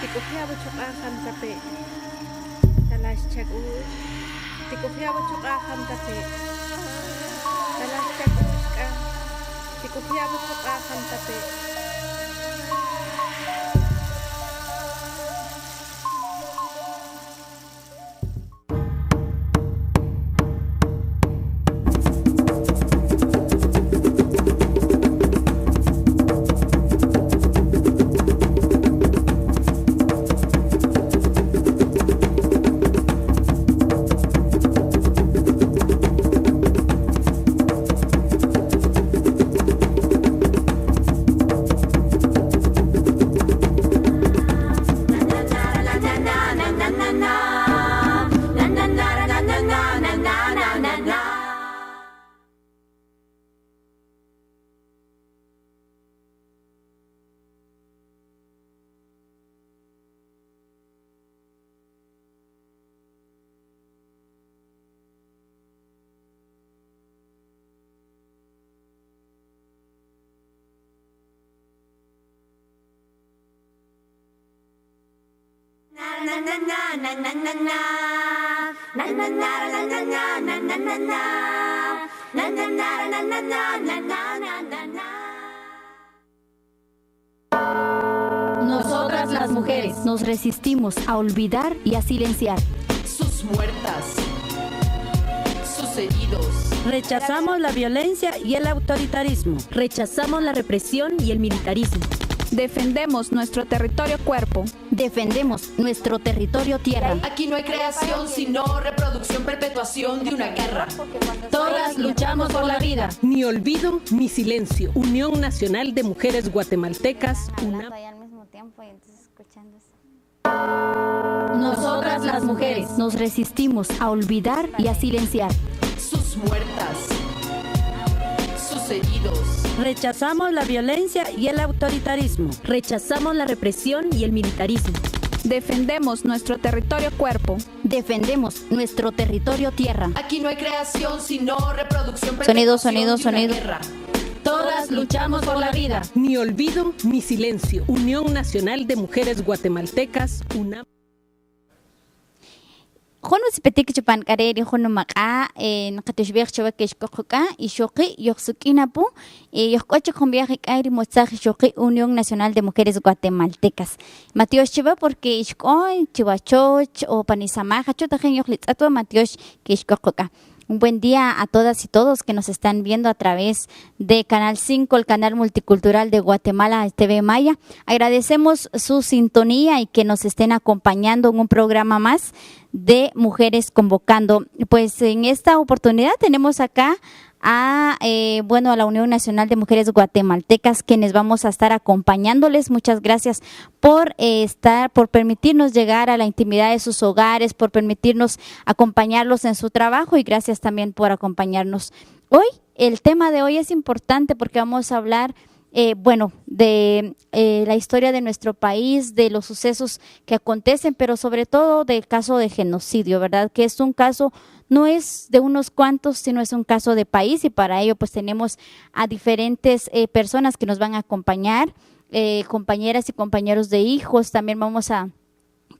Tikufiaba chokaham tape. Talas chakush. Tikufiaba chokaham tape. Talas chakush ka. Tikufiaba chokaham tape. Nosotras las mujeres nos resistimos a olvidar y a silenciar sus muertas, sus heridos. Rechazamos la violencia y el autoritarismo. Rechazamos la represión y el militarismo. Defendemos nuestro territorio cuerpo. Defendemos nuestro territorio tierra. Aquí no hay creación, sino reproducción, perpetuación de una guerra. Todas luchamos por la vida. Ni olvido ni silencio. Unión Nacional de Mujeres Guatemaltecas. Nosotras las mujeres nos resistimos a olvidar y a silenciar sus muertas, sus heridos. Rechazamos la violencia y el autoritarismo. Rechazamos la represión y el militarismo. Defendemos nuestro territorio cuerpo. Defendemos nuestro territorio tierra. Aquí no hay creación, sino reproducción, sonido, perpetuación sonido, de una sonido. guerra. Todas luchamos por la vida. Ni olvido ni silencio. Unión Nacional de Mujeres Guatemaltecas, UNAM. Jono sipetik chupan kareri jono maka nakatishbek chawak kishkoka y shoqi yoxukinapu yoxkoche khombiaje kairi mozaje shoqi Unión Nacional de Mujeres Guatemaltecas. Matios chiva porque ishkoy chivachoch o panisamaja chotajen yoxlitzatwa matios kishkoka. Un buen día a todas y todos que nos están viendo a través de Canal 5, el canal multicultural de Guatemala, TV Maya. Agradecemos su sintonía y que nos estén acompañando en un programa más de Mujeres Convocando. Pues en esta oportunidad tenemos acá a la Unión Nacional de Mujeres Guatemaltecas, quienes vamos a estar acompañándoles. Muchas gracias por por permitirnos llegar a la intimidad de sus hogares, por permitirnos acompañarlos en su trabajo y gracias también por acompañarnos. Hoy, el tema de hoy es importante porque vamos a hablar de la historia de nuestro país, de los sucesos que acontecen, pero sobre todo del caso de genocidio, ¿verdad? Que es un caso, no es de unos cuantos, sino es un caso de país y para ello pues tenemos a diferentes personas que nos van a acompañar, compañeras y compañeros de hijos. También vamos a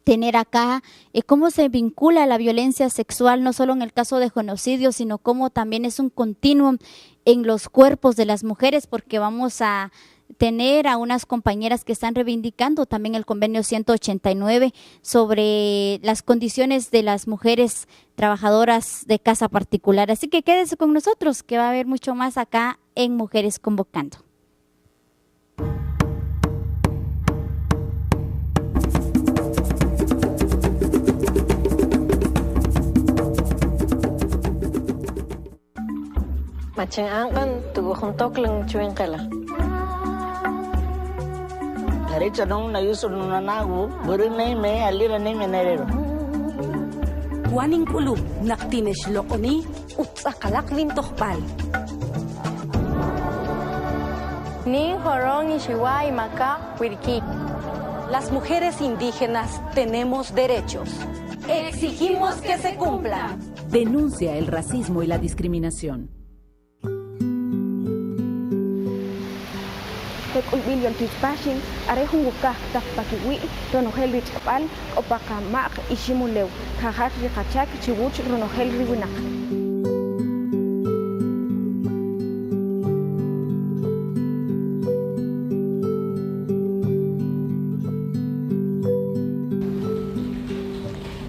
tener acá cómo se vincula la violencia sexual, no solo en el caso de genocidio, sino cómo también es un continuum en los cuerpos de las mujeres, porque vamos a tener a unas compañeras que están reivindicando también el convenio 189 sobre las condiciones de las mujeres trabajadoras de casa particular. Así que quédese con nosotros, que va a haber mucho más acá en Mujeres Convocando. Macang angkan tugu huntok lang chueng kala. Hari chadong na yusun na nagu buru nay me alira nay menarero. Waning kulub naktinesh lokoni utsakalak lintokpal. Ni horong ni shiwai maka wirki. Las mujeres indígenas tenemos derechos. Exigimos que se cumplan. Denuncia el racismo y la discriminación. kulbil yol tispashin are hunguka tapakiwi ronohel richapal opakamak ishimulew kahak rikachak chiwuch ronohel riwinak.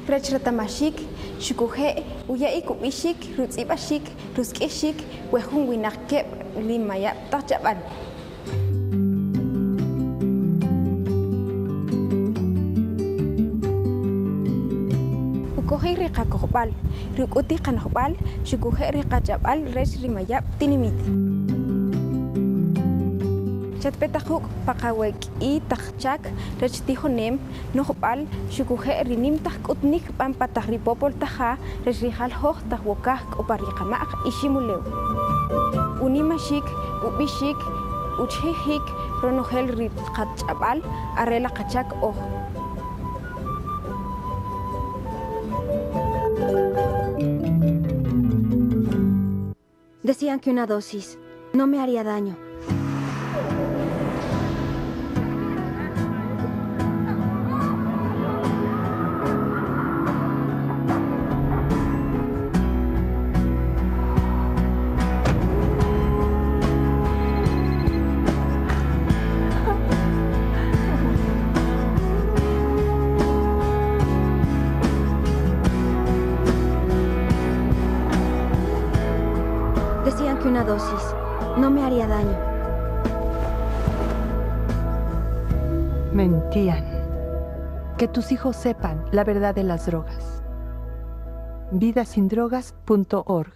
Rechratamashik, Shukuhe, Uyai Kubishik, Rutzibashik, Ruskishik, Wehun Winake, Limaya, Tachaban. Ukohe Rikakobal, Rukuti Kanobal, Shukuhe Rikachabal, Resh Rimaya, Tinimit. Chatpetahuk pakawek I takchak rechtihonem nohopal shukuhe rinim takutnik pampataripopol taha resrihal hoh tahwokah opariqamaq ishimulew. Unimashik ubishik uchihik ronohel ritqachabal arela qachak oh. Decían que una dosis no me haría daño. Decían que una dosis no me haría daño. Mentían. Que tus hijos sepan la verdad de las drogas. Vidasindrogas.org.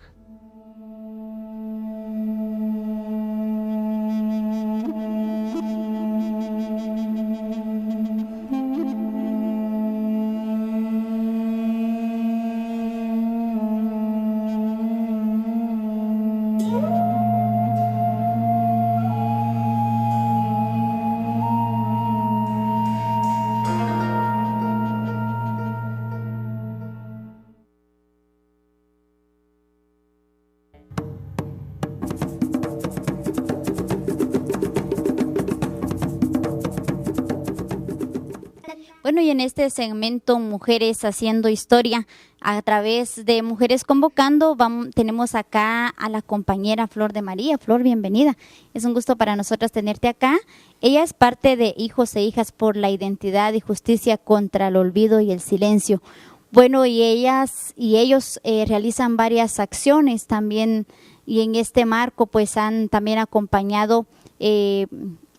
Bueno, y en este segmento Mujeres Haciendo Historia, a través de Mujeres Convocando, tenemos acá a la compañera Flor de María. Flor, bienvenida. Es un gusto para nosotras tenerte acá. Ella es parte de Hijos e Hijas por la Identidad y Justicia contra el Olvido y el Silencio. Bueno, y ellas y ellos realizan varias acciones también, y en este marco pues han también acompañado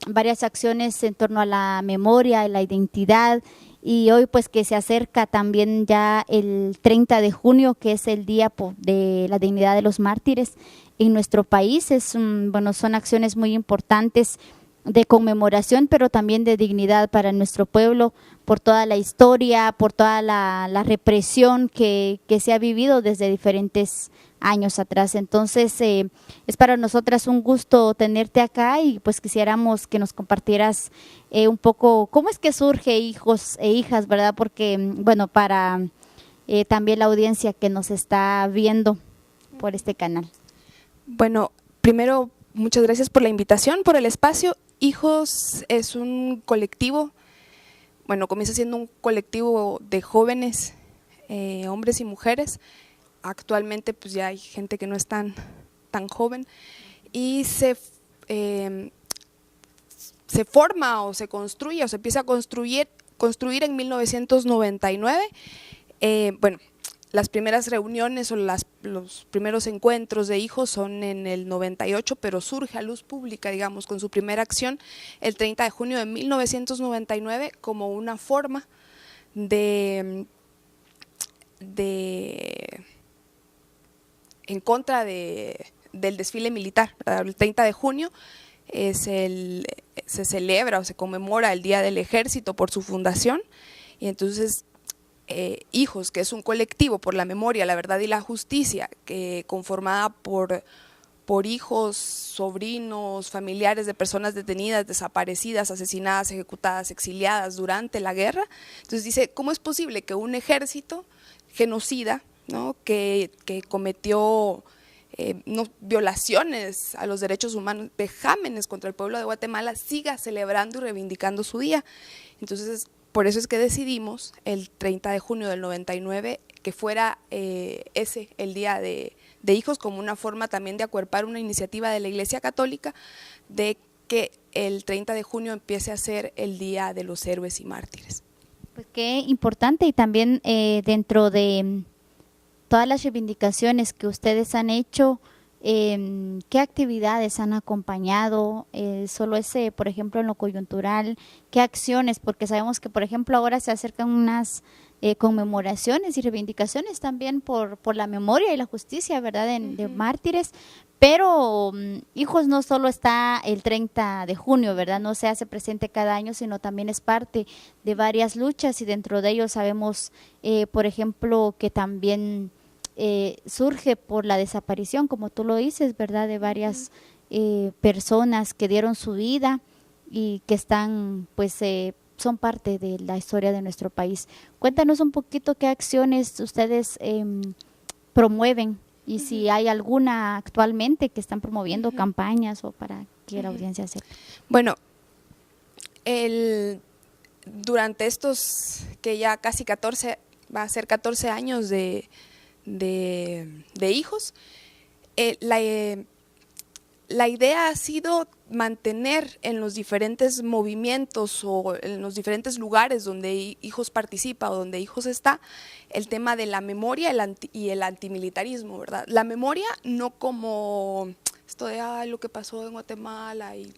varias acciones en torno a la memoria y la identidad, y hoy pues que se acerca también ya el 30 de junio, que es el Día de la Dignidad de los Mártires en nuestro país. Son acciones muy importantes de conmemoración, pero también de dignidad para nuestro pueblo, por toda la historia, por toda la represión que se ha vivido desde diferentes años atrás. Entonces es para nosotras un gusto tenerte acá, y pues quisiéramos que nos compartieras un poco cómo es que surge Hijos e Hijas, ¿verdad? Porque bueno, para también la audiencia que nos está viendo por este canal. Bueno, primero muchas gracias por la invitación, por el espacio. Hijos es un colectivo, bueno, comienza siendo un colectivo de jóvenes, hombres y mujeres. Actualmente pues ya hay gente que no es tan joven, y se forma o se construye o se empieza a construir en 1999. Bueno, las primeras reuniones o los primeros encuentros de Hijos son en el 98, pero surge a luz pública, digamos, con su primera acción el 30 de junio de 1999 como una forma en contra del desfile militar, ¿verdad? El 30 de junio se celebra o se conmemora el Día del Ejército por su fundación, y entonces Hijos, que es un colectivo por la memoria, la verdad y la justicia, conformada por hijos, sobrinos, familiares de personas detenidas, desaparecidas, asesinadas, ejecutadas, exiliadas durante la guerra. Entonces dice, ¿cómo es posible que un ejército genocida, ¿no?, que cometió violaciones a los derechos humanos, vejámenes contra el pueblo de Guatemala, siga celebrando y reivindicando su día. Entonces, por eso es que decidimos el 30 de junio del 99 que fuera ese el Día de Hijos, como una forma también de acuerpar una iniciativa de la Iglesia Católica de que el 30 de junio empiece a ser el Día de los Héroes y Mártires. Pues qué importante, y también dentro de todas las reivindicaciones que ustedes han hecho, ¿qué actividades han acompañado? Solo ese, por ejemplo, en lo coyuntural, ¿qué acciones? Porque sabemos que, por ejemplo, ahora se acercan unas conmemoraciones y reivindicaciones también por la memoria y la justicia, ¿verdad?, de mártires, pero Hijos no solo está el 30 de junio, ¿verdad?, no se hace presente cada año, sino también es parte de varias luchas, y dentro de ellos sabemos, por ejemplo, que también surge por la desaparición, como tú lo dices, ¿verdad?, de varias personas que dieron su vida y que están, pues, son parte de la historia de nuestro país. Cuéntanos un poquito qué acciones ustedes promueven y si hay alguna actualmente que están promoviendo campañas o para que la audiencia sepa. Bueno, durante estos que ya casi 14, va a ser 14 años de Hijos, la idea ha sido mantener en los diferentes movimientos o en los diferentes lugares donde Hijos participa o donde Hijos está, el tema de la memoria y el antimilitarismo, ¿verdad? La memoria no como esto de lo que pasó en Guatemala y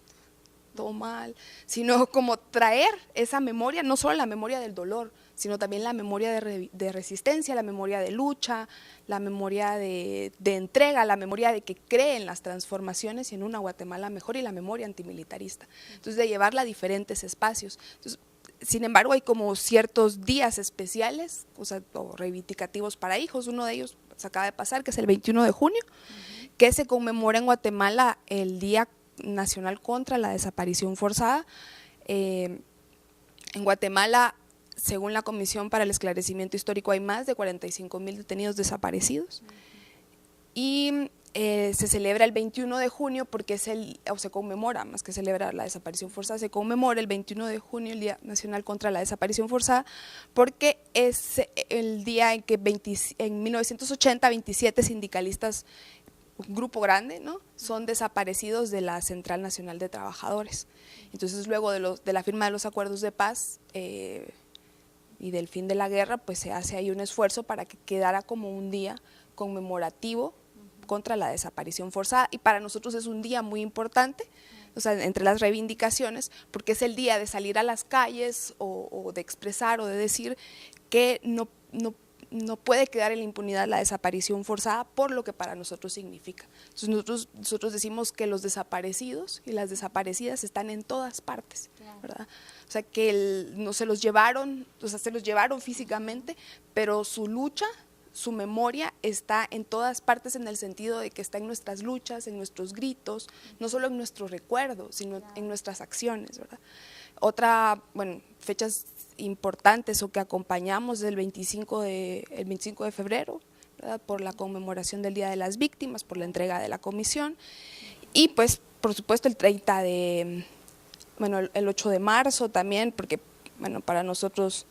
todo mal, sino como traer esa memoria, no solo la memoria del dolor, sino también la memoria de resistencia, la memoria de lucha, la memoria de entrega, la memoria de que cree en las transformaciones y en una Guatemala mejor, y la memoria antimilitarista. Entonces, de llevarla a diferentes espacios. Entonces, sin embargo, hay como ciertos días especiales, o reivindicativos para Hijos. Uno de ellos se acaba de pasar, que es el 21 de junio, que se conmemora en Guatemala el Día Nacional contra la Desaparición Forzada. En Guatemala, según la Comisión para el Esclarecimiento Histórico, hay más de 45,000 detenidos desaparecidos, y se celebra el 21 de junio porque se conmemora, más que celebrar la desaparición forzada, se conmemora el 21 de junio el Día Nacional contra la Desaparición Forzada, porque es el día en que en 1980 27 sindicalistas, un grupo grande, ¿no?, son desaparecidos de la Central Nacional de Trabajadores. Entonces, luego de la firma de los acuerdos de paz y del fin de la guerra, pues se hace ahí un esfuerzo para que quedara como un día conmemorativo contra la desaparición forzada, y para nosotros es un día muy importante, o sea, entre las reivindicaciones, porque es el día de salir a las calles o de expresar o de decir que no puede quedar en la impunidad la desaparición forzada por lo que para nosotros significa. Entonces nosotros decimos que los desaparecidos y las desaparecidas están en todas partes, ¿verdad? O sea, que no se los llevaron, se los llevaron físicamente, pero su lucha, su memoria está en todas partes, en el sentido de que está en nuestras luchas, en nuestros gritos, no solo en nuestro recuerdo, sino en nuestras acciones, ¿verdad? Fechas importantes o que acompañamos del 25 de febrero, ¿verdad?, por la conmemoración del Día de las Víctimas, por la entrega de la comisión, y pues por supuesto el 8 de marzo también, porque para nosotros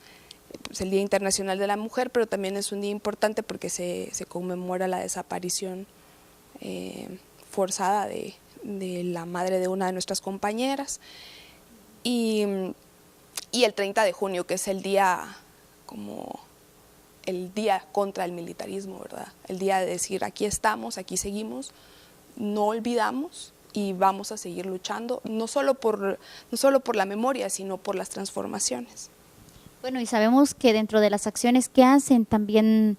es el Día Internacional de la Mujer, pero también es un día importante porque se conmemora la desaparición forzada de la madre de una de nuestras compañeras, y el 30 de junio, que es el día contra el militarismo, ¿verdad? El día de decir, aquí estamos, aquí seguimos, no olvidamos y vamos a seguir luchando, no solo por la memoria, sino por las transformaciones. Bueno, y sabemos que dentro de las acciones que hacen, también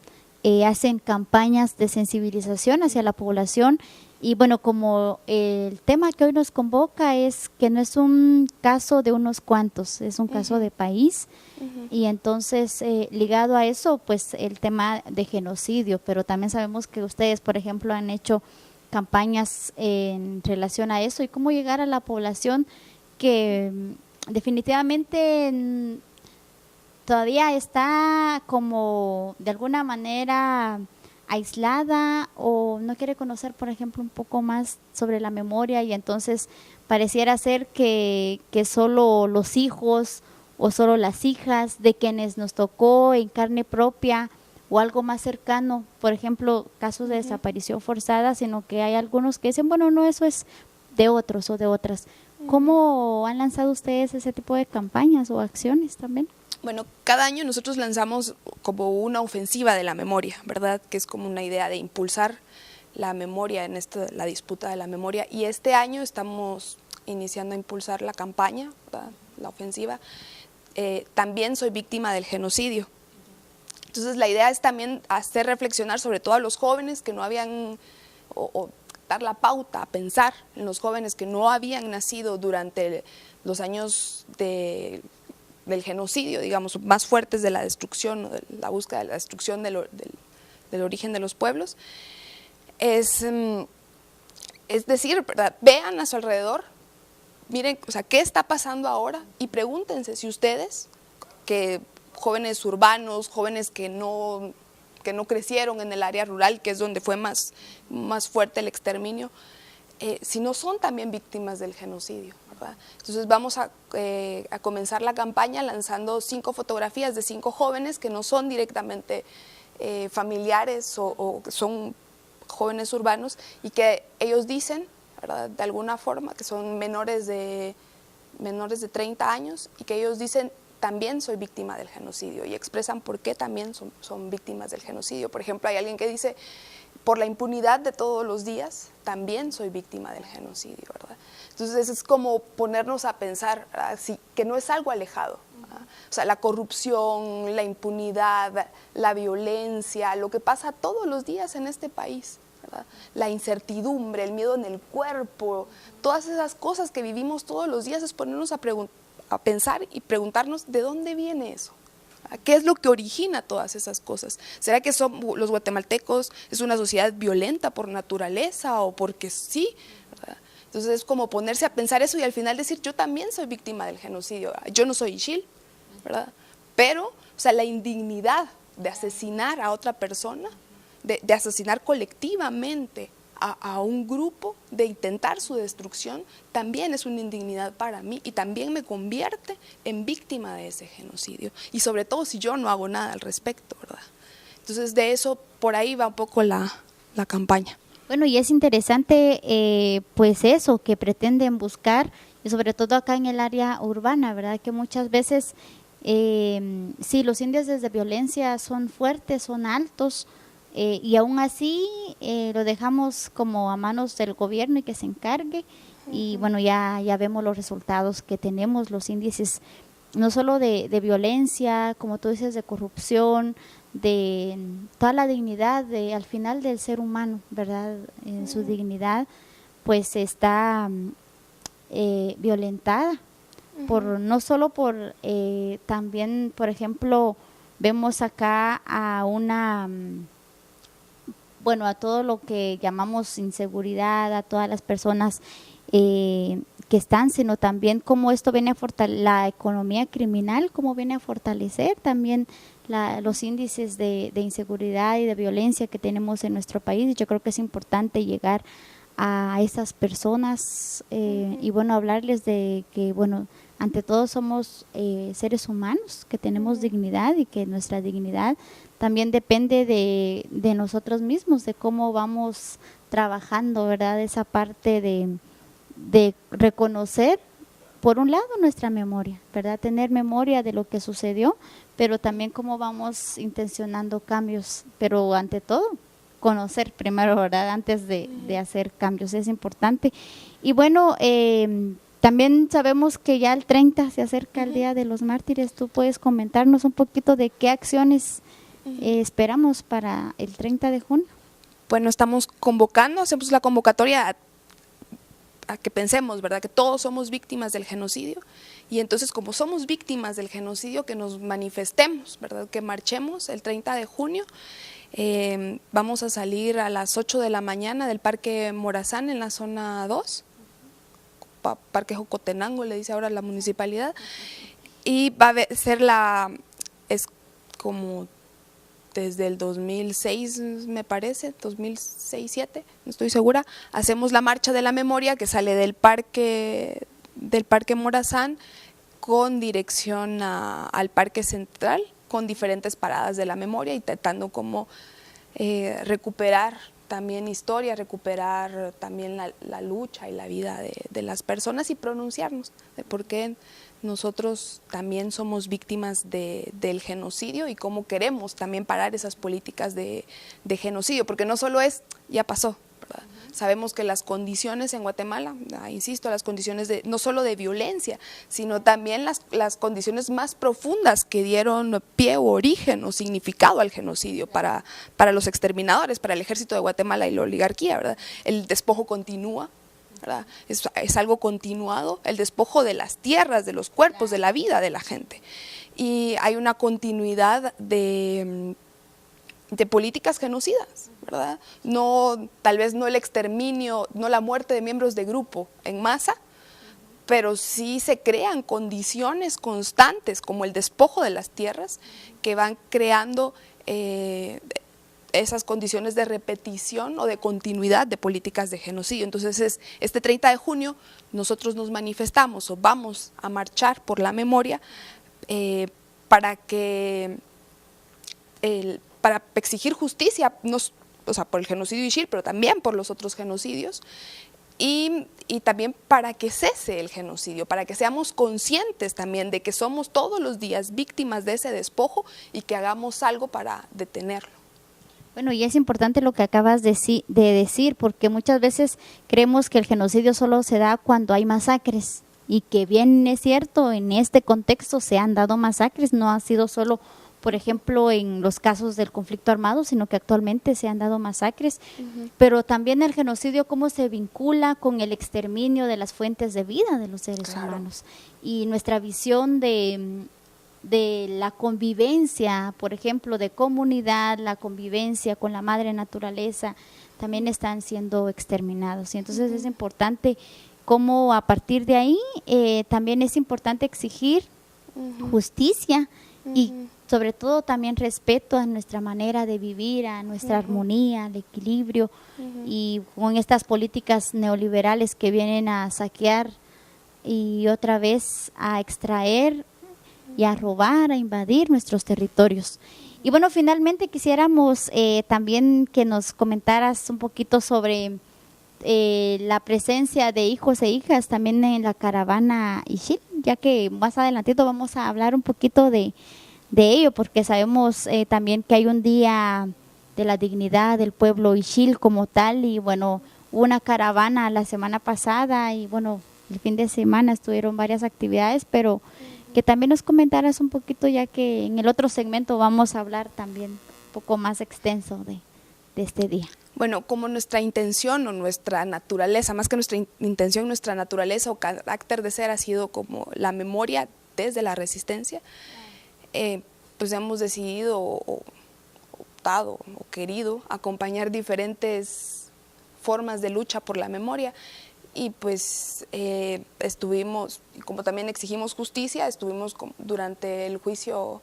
hacen campañas de sensibilización hacia la población. Y bueno, como el tema que hoy nos convoca es que no es un caso de unos cuantos, es un caso de país, y entonces ligado a eso, pues el tema de genocidio, pero también sabemos que ustedes, por ejemplo, han hecho campañas en relación a eso y cómo llegar a la población que definitivamente todavía está como de alguna manera aislada o no quiere conocer, por ejemplo, un poco más sobre la memoria y entonces pareciera ser que solo los hijos o solo las hijas de quienes nos tocó en carne propia o algo más cercano, por ejemplo, casos de desaparición forzada, sino que hay algunos que dicen, bueno, no, eso es de otros o de otras. ¿Cómo han lanzado ustedes ese tipo de campañas o acciones también? Bueno, cada año nosotros lanzamos como una ofensiva de la memoria, ¿verdad? Que es como una idea de impulsar la memoria en la disputa de la memoria. Y este año estamos iniciando a impulsar la campaña, ¿verdad? La ofensiva. También soy víctima del genocidio. Entonces la idea es también hacer reflexionar sobre todo a los jóvenes que no habían, o dar la pauta a pensar en los jóvenes que no habían nacido durante los años del genocidio, digamos, más fuertes de la destrucción, o de la búsqueda de la destrucción del origen de los pueblos. Es decir, ¿verdad? Vean a su alrededor, miren, o sea, qué está pasando ahora y pregúntense si ustedes, que jóvenes urbanos, jóvenes que no crecieron en el área rural, que es donde fue más fuerte el exterminio, si no son también víctimas del genocidio, ¿verdad? Entonces vamos a comenzar la campaña lanzando 5 fotografías de 5 jóvenes que no son directamente familiares o son jóvenes urbanos y que ellos dicen, ¿verdad? De alguna forma, que son menores de 30 años y que ellos dicen, también soy víctima del genocidio, y expresan por qué también son víctimas del genocidio. Por ejemplo, hay alguien que dice, por la impunidad de todos los días, también soy víctima del genocidio, ¿verdad? Entonces es como ponernos a pensar, que no es algo alejado, ¿verdad? O sea, la corrupción, la impunidad, la violencia, lo que pasa todos los días en este país, ¿verdad? La incertidumbre, el miedo en el cuerpo, todas esas cosas que vivimos todos los días, es ponernos a pensar y preguntarnos de dónde viene eso. ¿Qué es lo que origina todas esas cosas? ¿Será que los guatemaltecos es una sociedad violenta por naturaleza o porque sí? ¿Verdad? Entonces es como ponerse a pensar eso y al final decir, yo también soy víctima del genocidio. Yo no soy Ixil, ¿verdad? Pero, o sea, la indignidad de asesinar a otra persona, de asesinar colectivamente a un grupo, de intentar su destrucción, también es una indignidad para mí y también me convierte en víctima de ese genocidio. Y sobre todo si yo no hago nada al respecto, ¿verdad? Entonces de eso, por ahí va un poco la campaña. Bueno, y es interesante pues eso, que pretenden buscar, y sobre todo acá en el área urbana, ¿verdad? Que muchas veces, sí, los índices de violencia son fuertes, son altos, y aún así lo dejamos como a manos del gobierno y que se encargue. Y bueno, ya vemos los resultados que tenemos, los índices no solo de violencia, como tú dices, de corrupción, de toda la dignidad al final del ser humano, ¿verdad? En su dignidad, pues está violentada, no solo por, también, por ejemplo, vemos acá a a todo lo que llamamos inseguridad, a todas las personas que están, sino también cómo esto viene a fortalecer la economía criminal, cómo viene a fortalecer también los índices de inseguridad y de violencia que tenemos en nuestro país. Yo creo que es importante llegar a esas personas y bueno, hablarles de que, bueno, ante todo somos seres humanos, que tenemos dignidad y que nuestra dignidad también depende de nosotros mismos, de cómo vamos trabajando, ¿verdad? Esa parte de reconocer, por un lado, nuestra memoria, ¿verdad? Tener memoria de lo que sucedió, pero también cómo vamos intencionando cambios, pero ante todo, conocer primero, ¿verdad? Antes de hacer cambios, es importante. Y bueno, también sabemos que ya el 30 se acerca el Día de los Mártires. ¿Tú puedes comentarnos un poquito de qué acciones esperamos para el 30 de junio? Bueno, hacemos la convocatoria a que pensemos, ¿verdad? Que todos somos víctimas del genocidio, y entonces como somos víctimas del genocidio, que nos manifestemos, ¿verdad? Que marchemos el 30 de junio. Vamos a salir a las 8 de la mañana del Parque Morazán en la zona 2, Parque Jocotenango le dice ahora la municipalidad, y va a ser es como desde el 2006, me parece, 2006-2007, no estoy segura, hacemos la Marcha de la Memoria que sale del Parque Morazán con dirección al Parque Central, con diferentes paradas de la memoria, intentando como recuperar también historia, recuperar también la lucha y la vida de las personas y pronunciarnos de por qué nosotros también somos víctimas del genocidio y cómo queremos también parar esas políticas de genocidio, porque no solo es, ya pasó, ¿verdad? Sabemos que las condiciones en Guatemala, insisto, las condiciones no solo de violencia, sino también las condiciones más profundas que dieron pie o origen o significado al genocidio para los exterminadores, para el ejército de Guatemala y la oligarquía, ¿verdad? El despojo continúa, ¿verdad? Es algo continuado, el despojo de las tierras, de los cuerpos, de la vida de la gente. Y hay una continuidad de políticas genocidas, ¿verdad? No, tal vez no el exterminio, no la muerte de miembros de grupo en masa, pero sí se crean condiciones constantes como el despojo de las tierras que van creando esas condiciones de repetición o de continuidad de políticas de genocidio. Entonces este 30 de junio nosotros nos manifestamos o vamos a marchar por la memoria para exigir justicia, o sea, por el genocidio de Ixil, pero también por los otros genocidios, y también para que cese el genocidio, para que seamos conscientes también de que somos todos los días víctimas de ese despojo y que hagamos algo para detenerlo. Bueno, y es importante lo que acabas de decir, porque muchas veces creemos que el genocidio solo se da cuando hay masacres, y que bien es cierto, en este contexto se han dado masacres, no ha sido solo, por ejemplo, en los casos del conflicto armado, sino que actualmente se han dado masacres, pero también el genocidio cómo se vincula con el exterminio de las fuentes de vida de los seres humanos, y nuestra visión de la convivencia, por ejemplo, de comunidad, la convivencia con la madre naturaleza, también están siendo exterminados. Y entonces es importante cómo a partir de ahí también es importante exigir justicia y sobre todo también respeto a nuestra manera de vivir, a nuestra armonía, al equilibrio, y con estas políticas neoliberales que vienen a saquear y otra vez a extraer y a robar, a invadir nuestros territorios. Y bueno, finalmente quisiéramos también que nos comentaras un poquito sobre la presencia de hijos e hijas también en la caravana Ixil, ya que más adelantito vamos a hablar un poquito de ello, porque sabemos también que hay un día de la dignidad del pueblo Ixil como tal, y bueno, hubo una caravana la semana pasada y bueno, el fin de semana estuvieron varias actividades, pero que también nos comentaras un poquito, ya que en el otro segmento vamos a hablar también un poco más extenso de este día. Bueno, como nuestra intención o nuestra naturaleza, más que nuestra intención, nuestra naturaleza o carácter de ser ha sido como la memoria desde la resistencia, pues hemos decidido o optado o querido acompañar diferentes formas de lucha por la memoria. Y pues estuvimos, como también exigimos justicia, estuvimos durante el juicio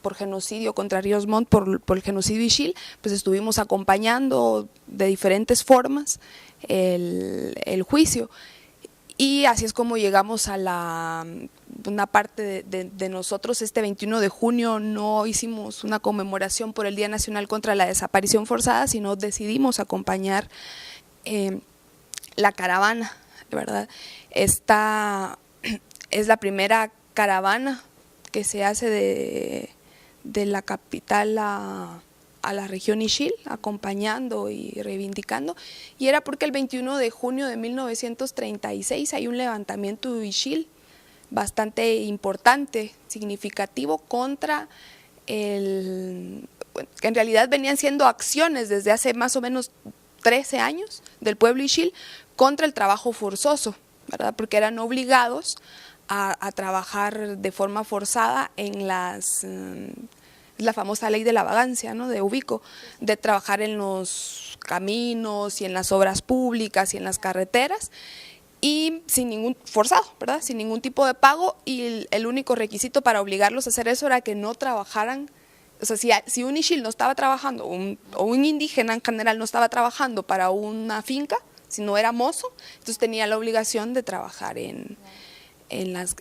por genocidio contra Ríos Montt, por el genocidio Ixil, pues estuvimos acompañando de diferentes formas el juicio. Y así es como llegamos a una parte de nosotros. Este 21 de junio no hicimos una conmemoración por el Día Nacional contra la Desaparición Forzada, sino decidimos acompañar la caravana, ¿verdad? Esta es la primera caravana que se hace de la capital a la región Ixil, acompañando y reivindicando, y era porque el 21 de junio de 1936 hay un levantamiento Ixil bastante importante, significativo, contra que en realidad venían siendo acciones desde hace más o menos 13 años del pueblo Ixil contra el trabajo forzoso, ¿verdad? Porque eran obligados a trabajar de forma forzada en la famosa ley de la vagancia, ¿no? De Ubico, de trabajar en los caminos y en las obras públicas y en las carreteras, y sin ningún forzado, ¿verdad? Sin ningún tipo de pago, y el único requisito para obligarlos a hacer eso era que no trabajaran o sea, si un ixil no estaba trabajando, o un indígena en general no estaba trabajando para una finca, si no era mozo, entonces tenía la obligación de trabajar en las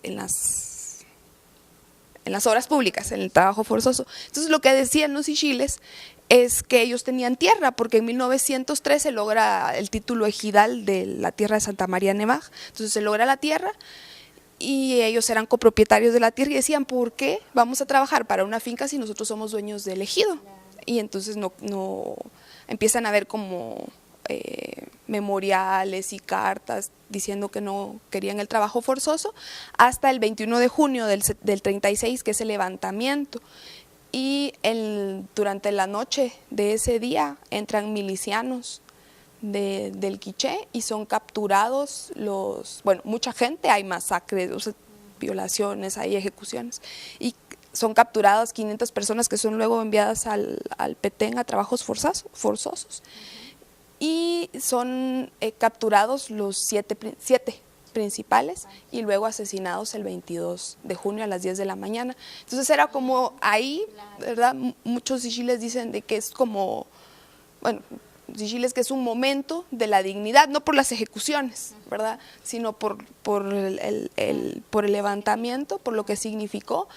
obras públicas, en el trabajo forzoso. Entonces lo que decían los ixiles es que ellos tenían tierra, porque en 1903 se logra el título ejidal de la tierra de Santa María Nevaj. Entonces se logra la tierra y ellos eran copropietarios de la tierra y decían, ¿por qué vamos a trabajar para una finca si nosotros somos dueños del ejido? Y entonces no empiezan a ver como memoriales y cartas diciendo que no querían el trabajo forzoso, hasta el 21 de junio del 36, que es el levantamiento. Y durante la noche de ese día entran milicianos del Quiché y son capturados mucha gente, hay masacres, o sea, violaciones, hay ejecuciones, y son capturadas 500 personas que son luego enviadas al Petén a trabajos forzosos, y son capturados los siete principales y luego asesinados el 22 de junio a las 10 de la mañana. Entonces era como ahí, ¿verdad? Muchos ixiles dicen de que es como, ixiles que es un momento de la dignidad, no por las ejecuciones, ¿verdad? Sino por el levantamiento, por lo que significó,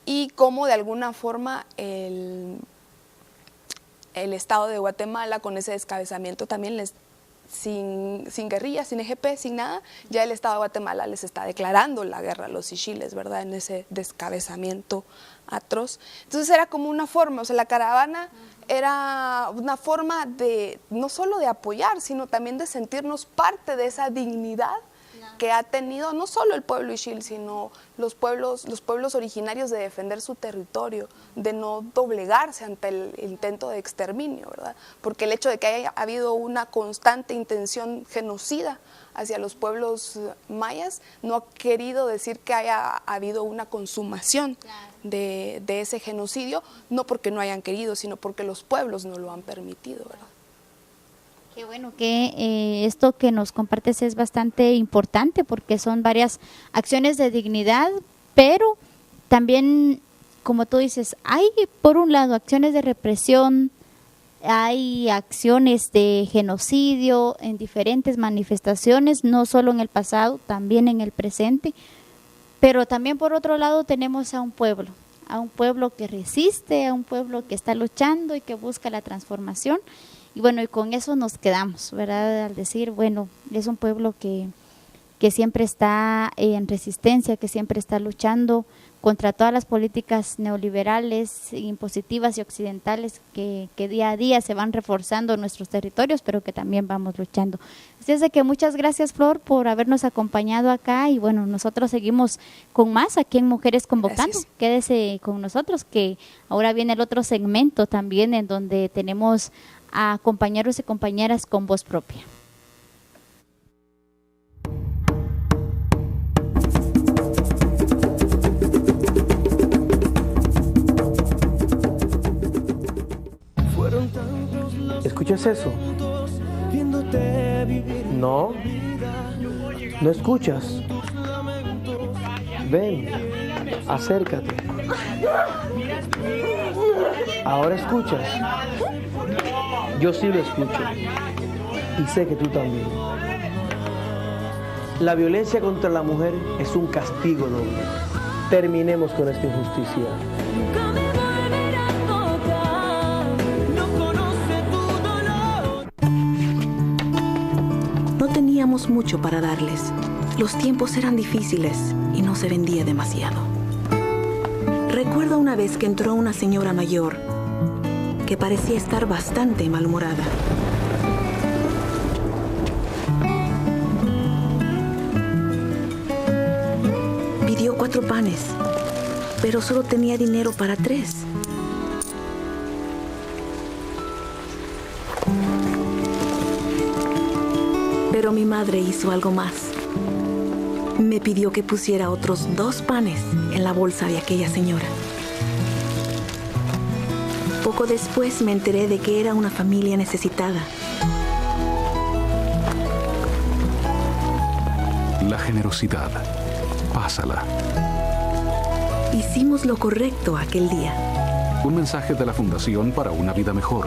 y cómo de alguna forma el Estado de Guatemala, con ese descabezamiento también sin guerrilla, sin EGP, sin nada, ya el Estado de Guatemala les está declarando la guerra a los ixiles, ¿verdad? En ese descabezamiento atroz. Entonces era como una forma, o sea, la caravana era una forma de, no solo de apoyar, sino también de sentirnos parte de esa dignidad que ha tenido no solo el pueblo ixil, sino los pueblos originarios de defender su territorio, de no doblegarse ante el intento de exterminio, ¿verdad? Porque el hecho de que haya habido una constante intención genocida hacia los pueblos mayas no ha querido decir que haya habido una consumación de ese genocidio, no porque no hayan querido, sino porque los pueblos no lo han permitido, ¿verdad? Qué bueno que esto que nos compartes es bastante importante, porque son varias acciones de dignidad, pero también, como tú dices, hay por un lado acciones de represión, hay acciones de genocidio en diferentes manifestaciones, no solo en el pasado, también en el presente, pero también por otro lado tenemos a un pueblo que resiste, a un pueblo que está luchando y que busca la transformación. Y bueno, y con eso nos quedamos, ¿verdad? Al decir, bueno, es un pueblo que siempre está en resistencia, que siempre está luchando contra todas las políticas neoliberales, impositivas y occidentales que día a día se van reforzando en nuestros territorios, pero que también vamos luchando. Así es de que muchas gracias, Flor, por habernos acompañado acá, y bueno, nosotros seguimos con más aquí en Mujeres Convocando. Gracias. Quédese con nosotros, que ahora viene el otro segmento también, en donde tenemos a compañeros y compañeras con voz propia. ¿Escuchas eso? No, no escuchas. Ven, acércate. Ahora escuchas. Yo sí lo escucho. Y sé que tú también. La violencia contra la mujer es un castigo doble. Terminemos con esta injusticia. No teníamos mucho para darles. Los tiempos eran difíciles y no se vendía demasiado. Recuerdo una vez que entró una señora mayor que parecía estar bastante malhumorada. Pidió 4 panes, pero solo tenía dinero para 3. Pero mi madre hizo algo más. Me pidió que pusiera otros 2 panes en la bolsa de aquella señora. Poco después me enteré de que era una familia necesitada. La generosidad, pásala. Hicimos lo correcto aquel día. Un mensaje de la Fundación para una Vida Mejor.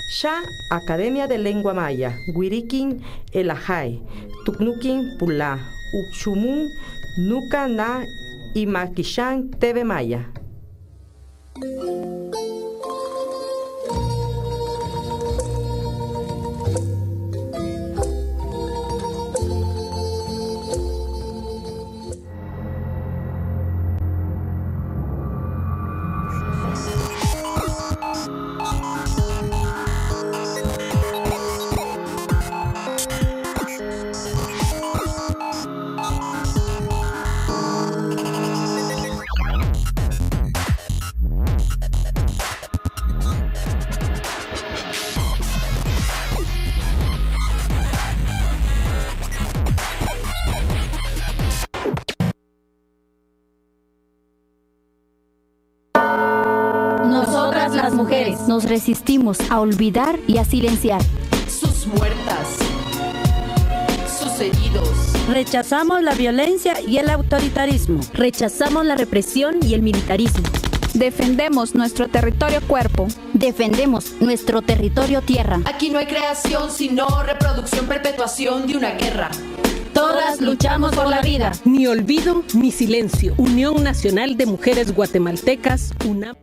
Sha Academia de Lengua Maya, Guirikin Elajay, Tuknukin Pula, Uxumun, Nuka Na y Makishan TV Maya. Nosotras las mujeres nos resistimos a olvidar y a silenciar sus muertas, sus heridos. Rechazamos la violencia y el autoritarismo. Rechazamos la represión y el militarismo. Defendemos nuestro territorio cuerpo. Defendemos nuestro territorio tierra. Aquí no hay creación, sino reproducción, perpetuación de una guerra. Todas luchamos por la vida. Ni olvido ni silencio. Unión Nacional de Mujeres Guatemaltecas, UNAM.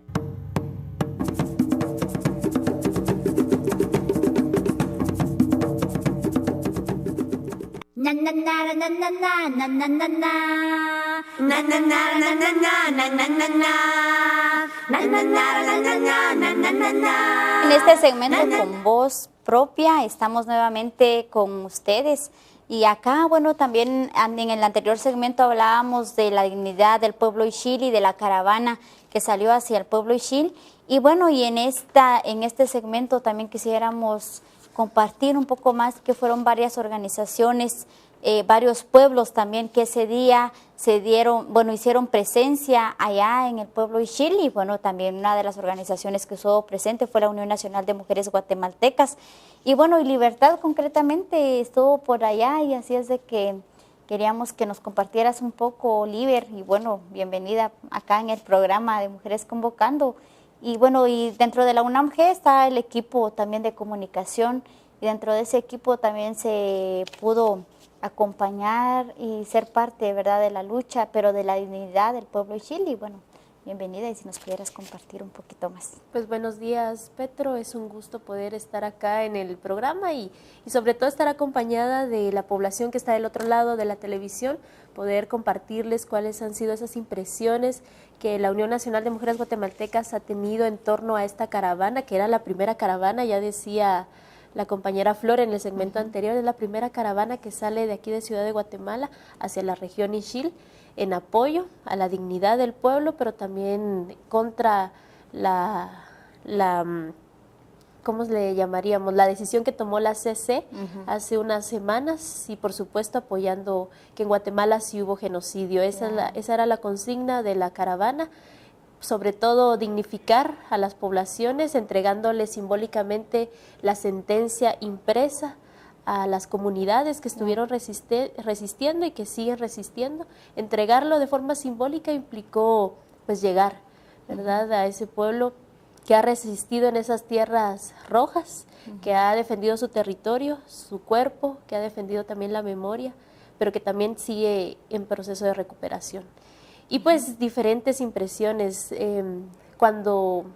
En este segmento con voz propia estamos nuevamente con ustedes. Y acá, bueno, también en el anterior segmento hablábamos de la dignidad del pueblo Ixil y de la caravana que salió hacia el pueblo Ixil. Y bueno, y en este segmento también quisiéramos compartir un poco más que fueron varias organizaciones, varios pueblos también que ese día hicieron presencia allá en el pueblo Ixil. Y bueno, también una de las organizaciones que estuvo presente fue la Unión Nacional de Mujeres Guatemaltecas. Y bueno, y Libertad concretamente estuvo por allá, y así es de que queríamos que nos compartieras un poco, Liber, y bueno, bienvenida acá en el programa de Mujeres Convocando. Y bueno, y dentro de la UNAMG está el equipo también de comunicación, y dentro de ese equipo también se pudo acompañar y ser parte, ¿verdad?, de la lucha, pero de la dignidad del pueblo Ixil. Y bueno, bienvenida, y si nos pudieras compartir un poquito más. Pues buenos días, Petro, es un gusto poder estar acá en el programa y sobre todo estar acompañada de la población que está del otro lado de la televisión, poder compartirles cuáles han sido esas impresiones que la Unión Nacional de Mujeres Guatemaltecas ha tenido en torno a esta caravana, que era la primera caravana, ya decía la compañera Flor en el segmento anterior, es la primera caravana que sale de aquí de Ciudad de Guatemala hacia la región Ixil, en apoyo a la dignidad del pueblo, pero también contra ¿cómo le llamaríamos?, la decisión que tomó la CC hace unas semanas, y por supuesto apoyando que en Guatemala sí hubo genocidio. Esa era la consigna de la caravana, sobre todo dignificar a las poblaciones, entregándoles simbólicamente la sentencia impresa a las comunidades que estuvieron resistiendo y que siguen resistiendo. Entregarlo de forma simbólica implicó pues llegar, ¿verdad?, a ese pueblo que ha resistido en esas tierras rojas, que ha defendido su territorio, su cuerpo, que ha defendido también la memoria, pero que también sigue en proceso de recuperación. Y pues diferentes impresiones. Cuando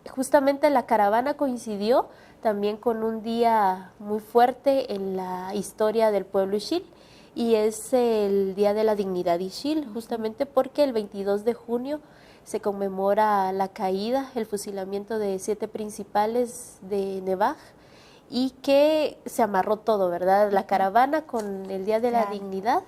justamente la caravana coincidió también con un día muy fuerte en la historia del pueblo Ixil, y es el Día de la Dignidad Ixil, justamente porque el 22 de junio se conmemora la caída, el fusilamiento de 7 principales de Nevaj, y que se amarró todo, ¿verdad?, la caravana con el Día de la Dignidad.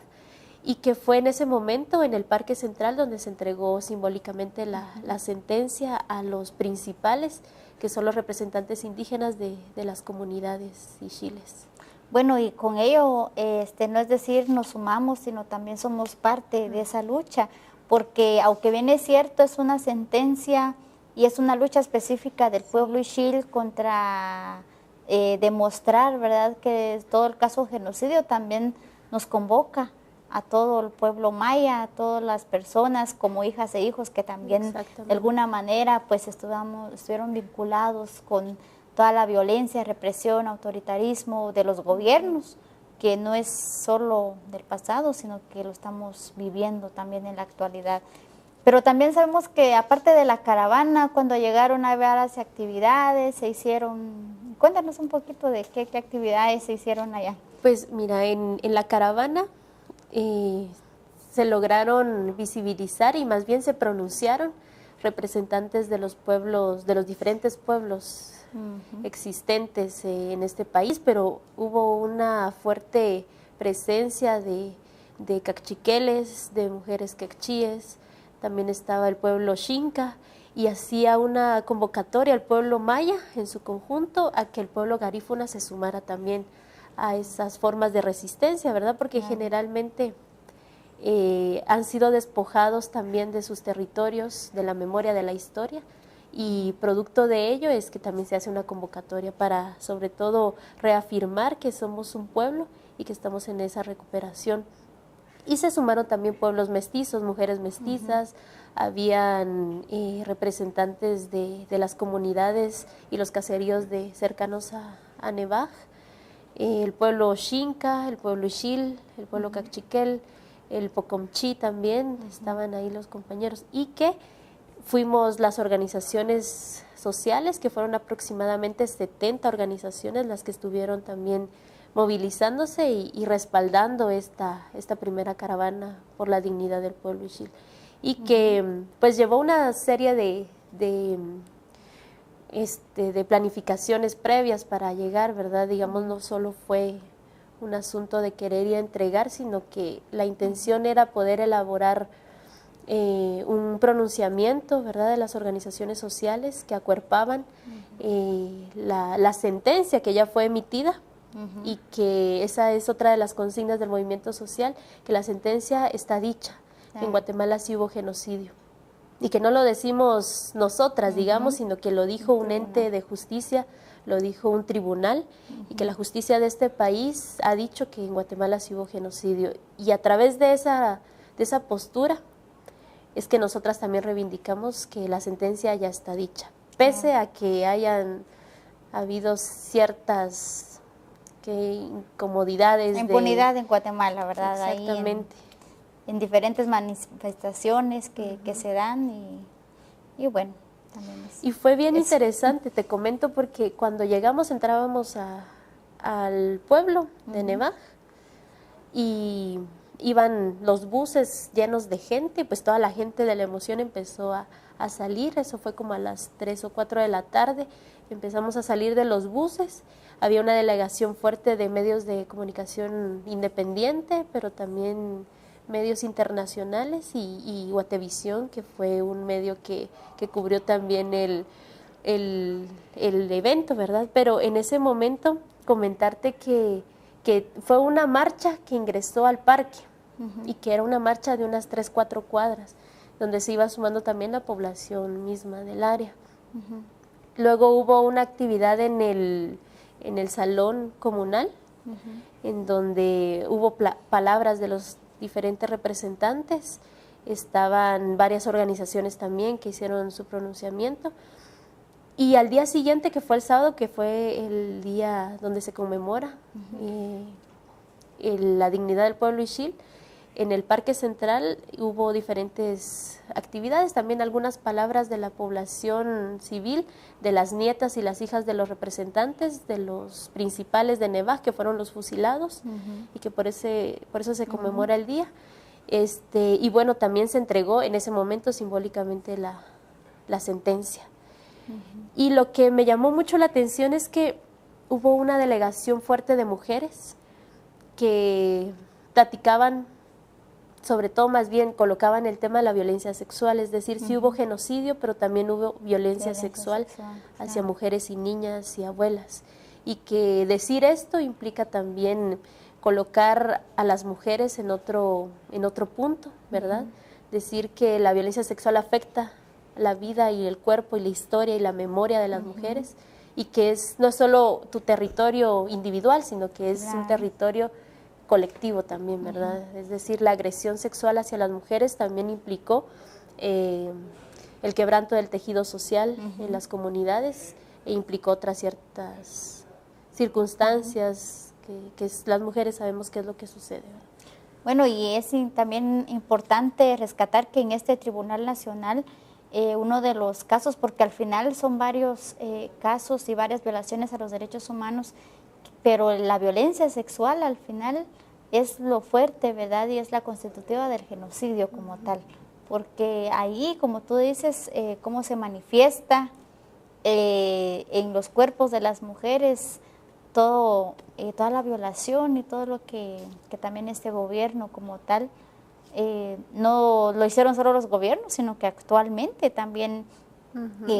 y que fue en ese momento en el Parque Central donde se entregó simbólicamente la sentencia a los principales, que son los representantes indígenas de las comunidades ishiles. Bueno, y con ello, no es decir nos sumamos, sino también somos parte de esa lucha, porque aunque bien es cierto, es una sentencia y es una lucha específica del pueblo ishil contra demostrar, ¿verdad?, que todo el caso de genocidio también nos convoca a todo el pueblo maya, a todas las personas como hijas e hijos que también de alguna manera pues estuvieron vinculados con toda la violencia, represión, autoritarismo de los gobiernos, que no es solo del pasado, sino que lo estamos viviendo también en la actualidad. Pero también sabemos que aparte de la caravana, cuando llegaron a varias actividades, se hicieron, cuéntanos un poquito de qué actividades se hicieron allá. Pues mira, en la caravana se lograron visibilizar y más bien se pronunciaron representantes de los pueblos, de los diferentes pueblos existentes en este país, pero hubo una fuerte presencia de cachiqueles, de mujeres quechíes, también estaba el pueblo xinca, y hacía una convocatoria al pueblo maya en su conjunto a que el pueblo garífuna se sumara también a esas formas de resistencia, ¿verdad? Porque generalmente han sido despojados también de sus territorios, de la memoria, de la historia, y producto de ello es que también se hace una convocatoria para, sobre todo, reafirmar que somos un pueblo y que estamos en esa recuperación. Y se sumaron también pueblos mestizos, mujeres mestizas, habían representantes de las comunidades y los caseríos cercanos a Nevaj, el pueblo xinca, el pueblo ishil, el pueblo cachiquel, el pocomchi también, estaban ahí los compañeros, y que fuimos las organizaciones sociales, que fueron aproximadamente 70 organizaciones las que estuvieron también movilizándose y respaldando esta primera caravana por la dignidad del pueblo ishil, y que pues llevó una serie de planificaciones previas para llegar, ¿verdad? Digamos, no solo fue un asunto de querer y entregar, sino que la intención era poder elaborar un pronunciamiento, ¿verdad?, de las organizaciones sociales que acuerpaban la sentencia que ya fue emitida, y que esa es otra de las consignas del movimiento social, que la sentencia está dicha, que en Guatemala sí hubo genocidio, y que no lo decimos nosotras, digamos, sino que lo dijo un ente de justicia, lo dijo un tribunal, y que la justicia de este país ha dicho que en Guatemala sí hubo genocidio, y a través de esa postura es que nosotras también reivindicamos que la sentencia ya está dicha, pese a que hayan habido ciertas incomodidades. Impunidad en Guatemala, ¿verdad? Exactamente. Ahí en diferentes manifestaciones que se dan y bueno, también y fue bien interesante, te comento, porque cuando llegamos entrábamos al pueblo de Nevaj y iban los buses llenos de gente, pues toda la gente de la emoción empezó a salir, eso fue como a las 3 o 4 de la tarde, empezamos a salir de los buses, había una delegación fuerte de medios de comunicación independiente, pero también medios internacionales y Guatevisión, que fue un medio que cubrió también el evento, ¿verdad? Pero en ese momento comentarte que fue una marcha que ingresó al parque y que era una marcha de unas 3-4 cuadras, donde se iba sumando también la población misma del área. Luego hubo una actividad en el salón comunal, en donde hubo palabras de los diferentes representantes, estaban varias organizaciones también que hicieron su pronunciamiento, y al día siguiente, que fue el sábado, que fue el día donde se conmemora la dignidad del pueblo ishil, en el Parque Central hubo diferentes actividades, también algunas palabras de la población civil, de las nietas y las hijas de los representantes, de los principales de Nevaj, que fueron los fusilados, y que por eso se conmemora el día. Y bueno, también se entregó en ese momento simbólicamente la sentencia. Y lo que me llamó mucho la atención es que hubo una delegación fuerte de mujeres que platicaban sobre todo más bien colocaban el tema de la violencia sexual, es decir, sí hubo genocidio, pero también hubo violencia sexual hacia mujeres y niñas y abuelas. Y que decir esto implica también colocar a las mujeres en otro punto, ¿verdad? Decir que la violencia sexual afecta la vida y el cuerpo y la historia y la memoria de las mujeres, y que no es solo tu territorio individual, sino que es un territorio colectivo también, ¿verdad? Es decir, la agresión sexual hacia las mujeres también implicó el quebranto del tejido social en las comunidades, e implicó otras ciertas circunstancias que las mujeres sabemos qué es lo que sucede, ¿verdad? Bueno, y es también importante rescatar que en este Tribunal Nacional uno de los casos, porque al final son varios casos y varias violaciones a los derechos humanos, pero la violencia sexual al final es lo fuerte, ¿verdad? Y es la constitutiva del genocidio como tal, porque ahí, como tú dices, cómo se manifiesta en los cuerpos de las mujeres toda la violación y todo lo que también este gobierno como tal, no lo hicieron solo los gobiernos, sino que actualmente también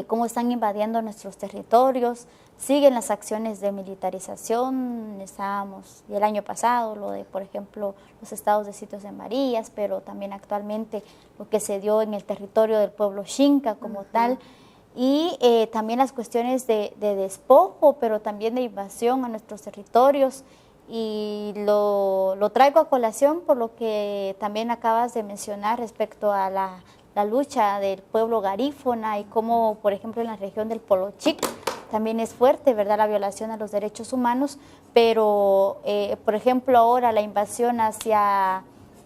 cómo están invadiendo nuestros territorios, siguen las acciones de militarización. Estábamos el año pasado lo de, por ejemplo, los estados de sitios de Marías, pero también actualmente lo que se dio en el territorio del pueblo Xinca como tal, y también las cuestiones de despojo, pero también de invasión a nuestros territorios. Y lo traigo a colación por lo que también acabas de mencionar respecto a la lucha del pueblo garífuna, y cómo, por ejemplo, en la región del Polo Chic también es fuerte, ¿verdad?, la violación a los derechos humanos, pero, por ejemplo, ahora la invasión hacia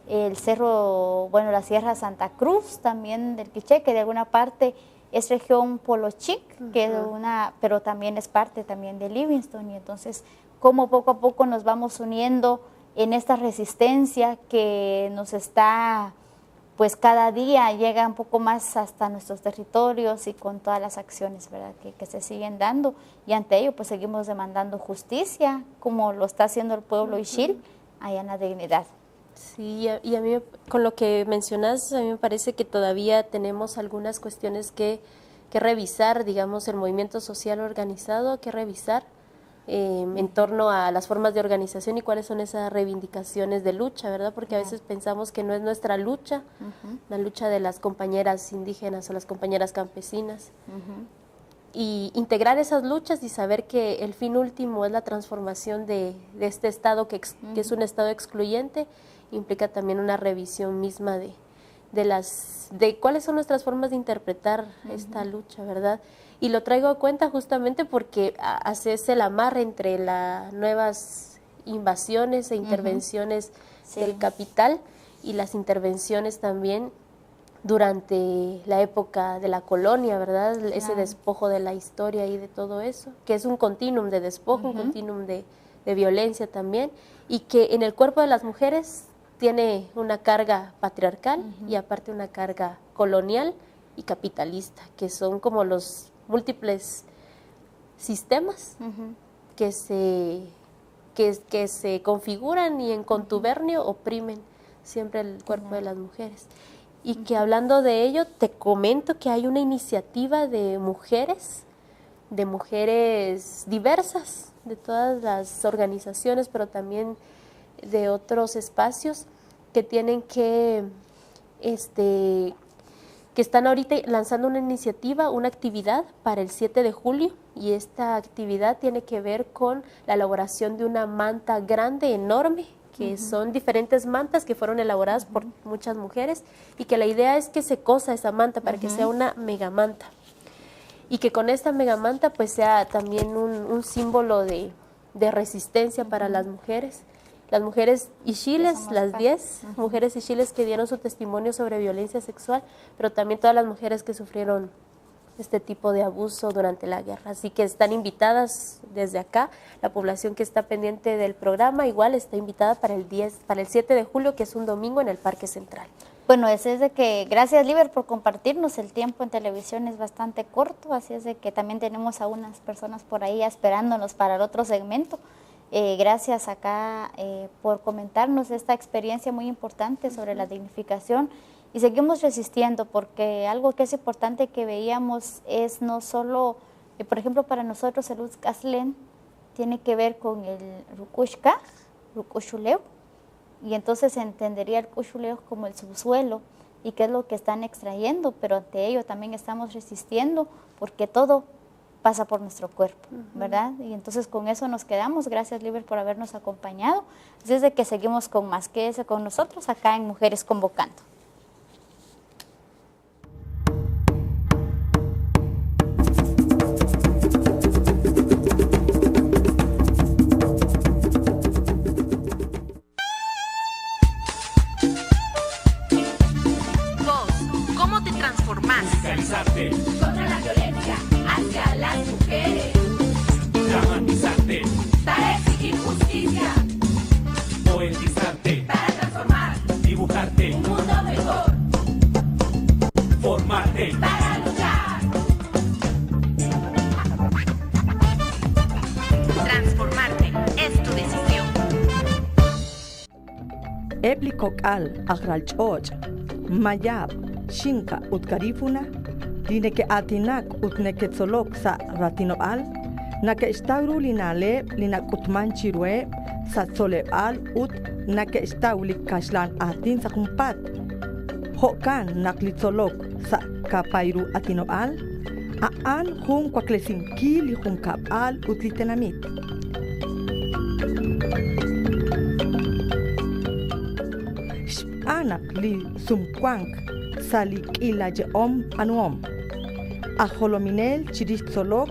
el cerro, bueno, la Sierra Santa Cruz, también del Quiché, que de alguna parte es región Polo Chic, pero también es parte también de Livingston, y entonces cómo poco a poco nos vamos uniendo en esta resistencia que nos está, pues cada día llega un poco más hasta nuestros territorios, y con todas las acciones, ¿verdad?, que se siguen dando, y ante ello pues seguimos demandando justicia, como lo está haciendo el pueblo Ixil allá en La Dignidad. Sí, y a mí, con lo que mencionas, a mí me parece que todavía tenemos algunas cuestiones que revisar, digamos, el movimiento social organizado, que revisar en torno a las formas de organización y cuáles son esas reivindicaciones de lucha, ¿verdad? Porque a veces pensamos que no es nuestra lucha, la lucha de las compañeras indígenas o las compañeras campesinas, y integrar esas luchas y saber que el fin último es la transformación de este Estado que es un Estado excluyente, implica también una revisión misma de cuáles son nuestras formas de interpretar esta lucha, ¿verdad? Y lo traigo a cuenta justamente porque hace el amarre entre las nuevas invasiones e intervenciones del capital y las intervenciones también durante la época de la colonia, ¿verdad? Ese despojo de la historia y de todo eso, que es un continuum de despojo, un continuum de violencia también, y que en el cuerpo de las mujeres tiene una carga patriarcal y aparte una carga colonial y capitalista, que son como los múltiples sistemas que se configuran y en contubernio oprimen siempre el cuerpo de las mujeres. Y que hablando de ello, te comento que hay una iniciativa de mujeres diversas, de todas las organizaciones, pero también de otros espacios que tienen que están ahorita lanzando una iniciativa, una actividad para el 7 de julio, y esta actividad tiene que ver con la elaboración de una manta grande, enorme, que son diferentes mantas que fueron elaboradas por muchas mujeres, y que la idea es que se cosa esa manta para que sea una megamanta, y que con esta megamanta pues sea también un símbolo de resistencia para las mujeres ixíles, las 10 mujeres ixíles que dieron su testimonio sobre violencia sexual, pero también todas las mujeres que sufrieron este tipo de abuso durante la guerra. Así que están invitadas desde acá, la población que está pendiente del programa igual está invitada para el 7 de julio, que es un domingo, en el Parque Central. Bueno, es de que gracias, Liber, por compartirnos. El tiempo en televisión es bastante corto, así es de que también tenemos a unas personas por ahí esperándonos para el otro segmento. Gracias acá por comentarnos esta experiencia muy importante sobre la dignificación. Y seguimos resistiendo porque algo que es importante que veíamos es no solo, por ejemplo, para nosotros el Utzcaslen tiene que ver con el Rukushka, Rukushuleu, y entonces se entendería el Rukushuleu como el subsuelo y qué es lo que están extrayendo, pero ante ello también estamos resistiendo porque todo pasa por nuestro cuerpo, ¿verdad? Y entonces con eso nos quedamos. Gracias, Liber, por habernos acompañado. Así es de que seguimos con más. Quédese con nosotros acá en Mujeres Convocando. Musicalizarte contra la violencia hacia las mujeres. Dramatizarte para exigir justicia. Poetizarte para transformar. Dibujarte un mundo mejor. Formarte para luchar. Transformarte es tu decisión. Eplicoc'al agralch'och mayab Shinka utkarifuna, lineke atinak utneketzolok sa ratinoal, nake estauru linale linak utmanchirue, sa tzoleal ut nake estaulik kashlan atin sa kumpat. Hokan naklitzolok sa kapairu atinoal, aan hum kwaklesin kili hum kapal utlitenamit. Anak li sumkwank salik ilaje om anuom. Ajolominel chiritzolok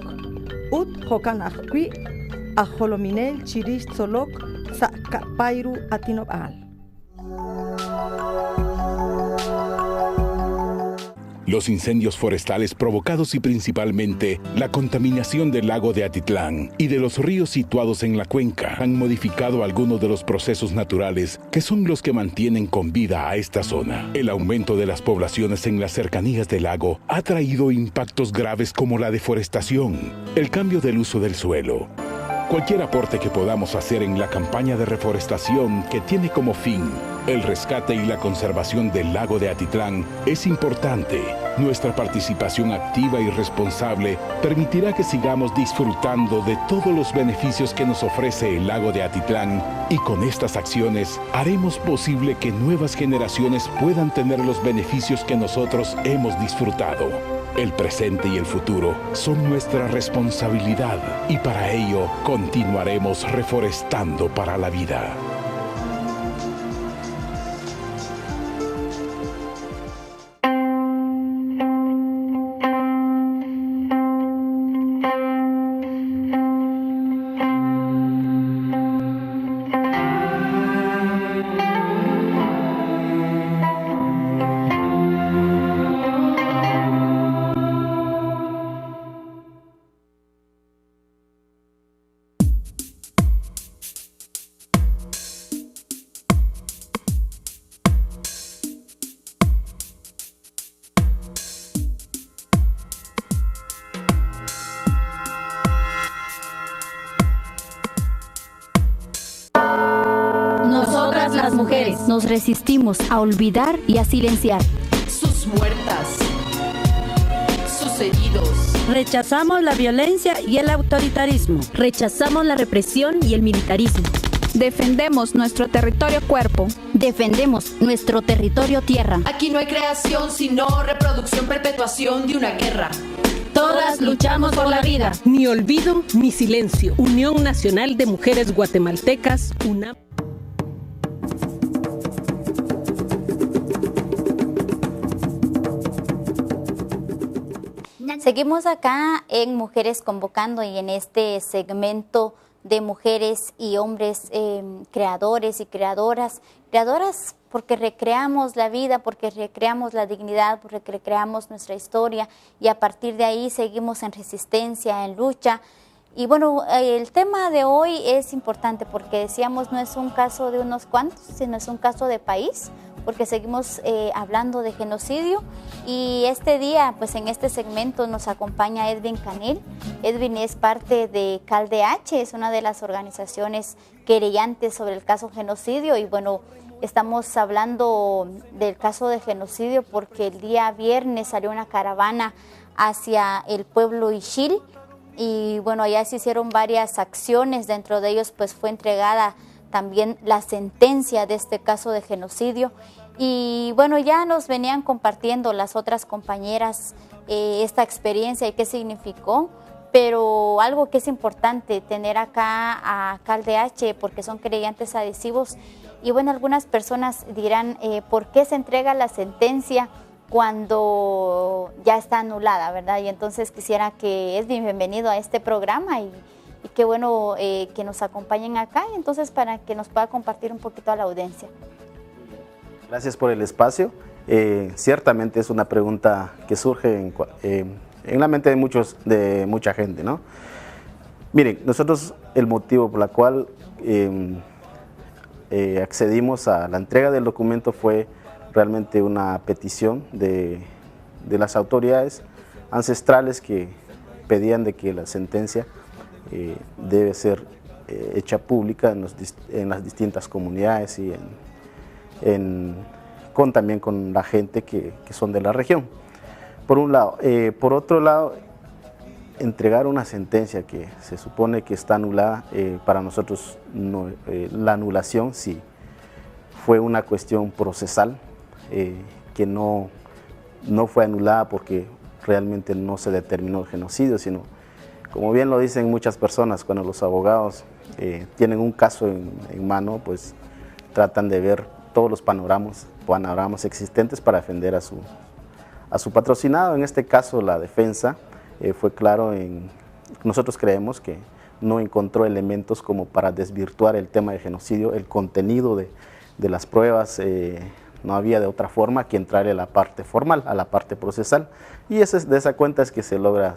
ut hokan akwi ajolominel chiritzolok sa kapairu atinobal. Los incendios forestales provocados y principalmente la contaminación del lago de Atitlán y de los ríos situados en la cuenca han modificado algunos de los procesos naturales que son los que mantienen con vida a esta zona. El aumento de las poblaciones en las cercanías del lago ha traído impactos graves como la deforestación, el cambio del uso del suelo. Cualquier aporte que podamos hacer en la campaña de reforestación que tiene como fin el rescate y la conservación del lago de Atitlán es importante. Nuestra participación activa y responsable permitirá que sigamos disfrutando de todos los beneficios que nos ofrece el lago de Atitlán y con estas acciones haremos posible que nuevas generaciones puedan tener los beneficios que nosotros hemos disfrutado. El presente y el futuro son nuestra responsabilidad y para ello continuaremos reforestando para la vida. Las mujeres nos resistimos a olvidar y a silenciar sus muertas, sus heridos. Rechazamos la violencia y el autoritarismo. Rechazamos la represión y el militarismo. Defendemos nuestro territorio cuerpo. Defendemos nuestro territorio tierra. Aquí no hay creación, sino reproducción, perpetuación de una guerra. Todas luchamos por la vida. Ni olvido ni silencio. Unión Nacional de Mujeres Guatemaltecas, UNAM. Seguimos acá en Mujeres Convocando y en este segmento de mujeres y hombres creadores y creadoras porque recreamos la vida, porque recreamos la dignidad, porque recreamos nuestra historia y a partir de ahí seguimos en resistencia, en lucha. Y bueno, el tema de hoy es importante porque decíamos no es un caso de unos cuantos, sino es un caso de país, porque seguimos hablando de genocidio. Y este día, pues en este segmento nos acompaña Edwin Canel. Edwin es parte de CalDH, es una de las organizaciones querellantes sobre el caso genocidio. Y bueno, estamos hablando del caso de genocidio porque el día viernes salió una caravana hacia el pueblo Ixil. Y bueno, allá se hicieron varias acciones, dentro de ellos pues fue entregada también la sentencia de este caso de genocidio. Y bueno, ya nos venían compartiendo las otras compañeras esta experiencia y qué significó, pero algo que es importante tener acá a CalDH porque son creyentes adhesivos. Y bueno, algunas personas dirán, ¿por qué se entrega la sentencia cuando ya está anulada, verdad? Y entonces quisiera que Edwin, bienvenido a este programa y qué bueno que nos acompañen acá, y entonces para que nos pueda compartir un poquito a la audiencia. Gracias por el espacio. Ciertamente es una pregunta que surge en la mente de mucha gente, ¿no? Miren, nosotros el motivo por el cual accedimos a la entrega del documento fue realmente una petición de las autoridades ancestrales que pedían de que la sentencia debe ser hecha pública en las distintas comunidades y también con la gente que son de la región. Por un lado. Por otro lado, entregar una sentencia que se supone que está anulada, para nosotros no, la anulación sí fue una cuestión procesal, que no fue anulada porque realmente no se determinó el genocidio, sino, como bien lo dicen muchas personas, cuando los abogados tienen un caso en mano, pues tratan de ver todos los panoramas existentes para defender a su patrocinado. En este caso, la defensa fue claro nosotros creemos que no encontró elementos como para desvirtuar el tema de genocidio, el contenido de las pruebas. No había de otra forma que entrar a la parte formal, a la parte procesal, y de esa cuenta es que se logra